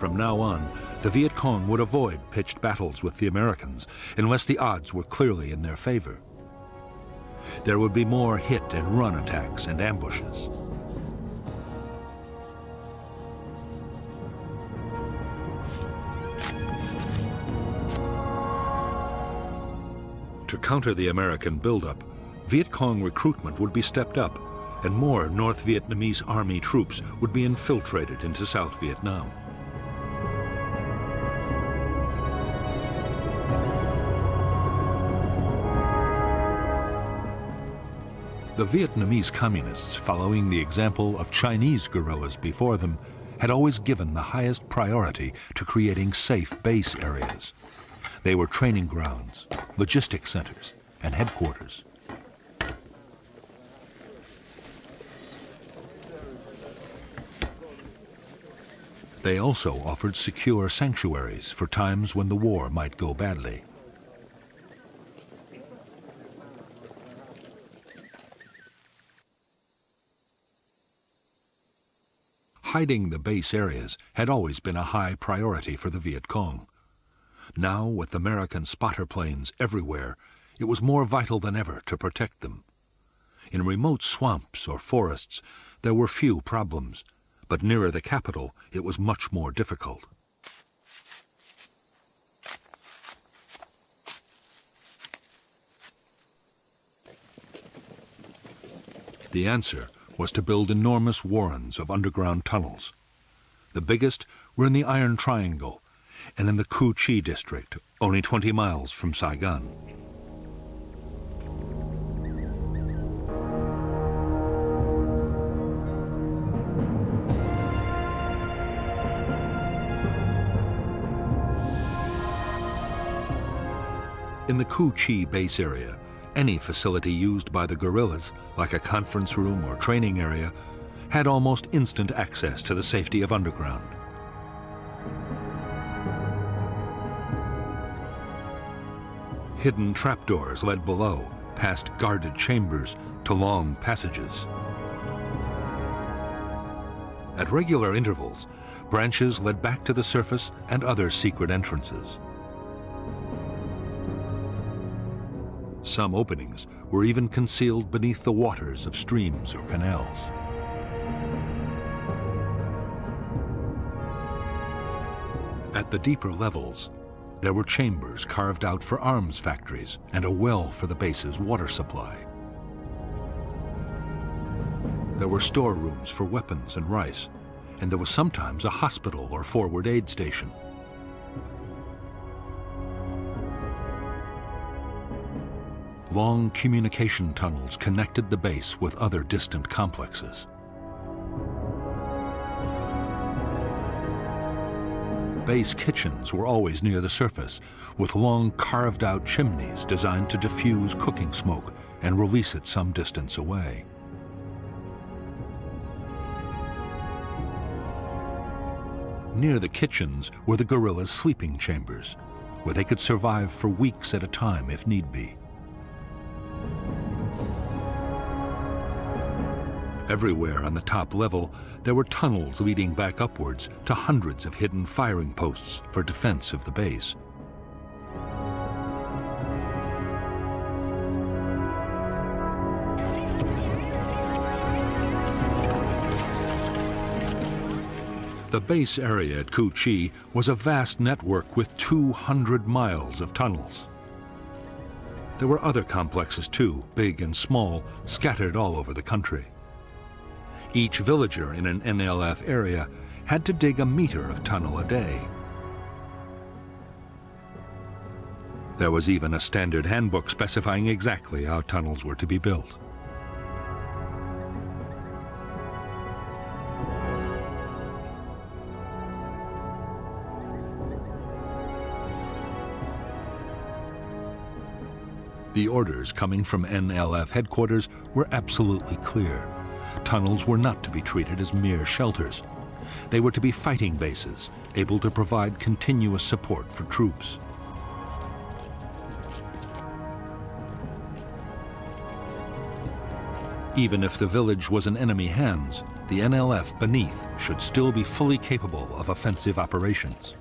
From now on, the Viet Cong would avoid pitched battles with the Americans unless the odds were clearly in their favor. There would be more hit-and-run attacks and ambushes. To counter the American buildup, Viet Cong recruitment would be stepped up, and more North Vietnamese Army troops would be infiltrated into South Vietnam. The Vietnamese communists, following the example of Chinese guerrillas before them, had always given the highest priority to creating safe base areas. They were training grounds, logistic centers, and headquarters. They also offered secure sanctuaries for times when the war might go badly. Hiding the base areas had always been a high priority for the Viet Cong. Now, with American spotter planes everywhere, it was more vital than ever to protect them. In remote swamps or forests, there were few problems, but nearer the capital, it was much more difficult. The answer was to build enormous warrens of underground tunnels. The biggest were in the Iron Triangle and in the Cu Chi district, only 20 miles from Saigon. In the Cu Chi base area, any facility used by the guerrillas, like a conference room or training area, had almost instant access to the safety of underground. Hidden trapdoors led below, past guarded chambers, to long passages. At regular intervals, branches led back to the surface and other secret entrances. Some openings were even concealed beneath the waters of streams or canals. At the deeper levels, there were chambers carved out for arms factories and a well for the base's water supply. There were storerooms for weapons and rice, and there was sometimes a hospital or forward aid station. Long communication tunnels connected the base with other distant complexes. Base kitchens were always near the surface, with long carved-out chimneys designed to diffuse cooking smoke and release it some distance away. Near the kitchens were the guerrillas' sleeping chambers, where they could survive for weeks at a time if need be. Everywhere on the top level, there were tunnels leading back upwards to hundreds of hidden firing posts for defense of the base. The base area at Cu Chi was a vast network with 200 miles of tunnels. There were other complexes too, big and small, scattered all over the country. Each villager in an NLF area had to dig a meter of tunnel a day. There was even a standard handbook specifying exactly how tunnels were to be built. The orders coming from NLF headquarters were absolutely clear. Tunnels were not to be treated as mere shelters. They were to be fighting bases, able to provide continuous support for troops. Even if the village was in enemy hands, the NLF beneath should still be fully capable of offensive operations.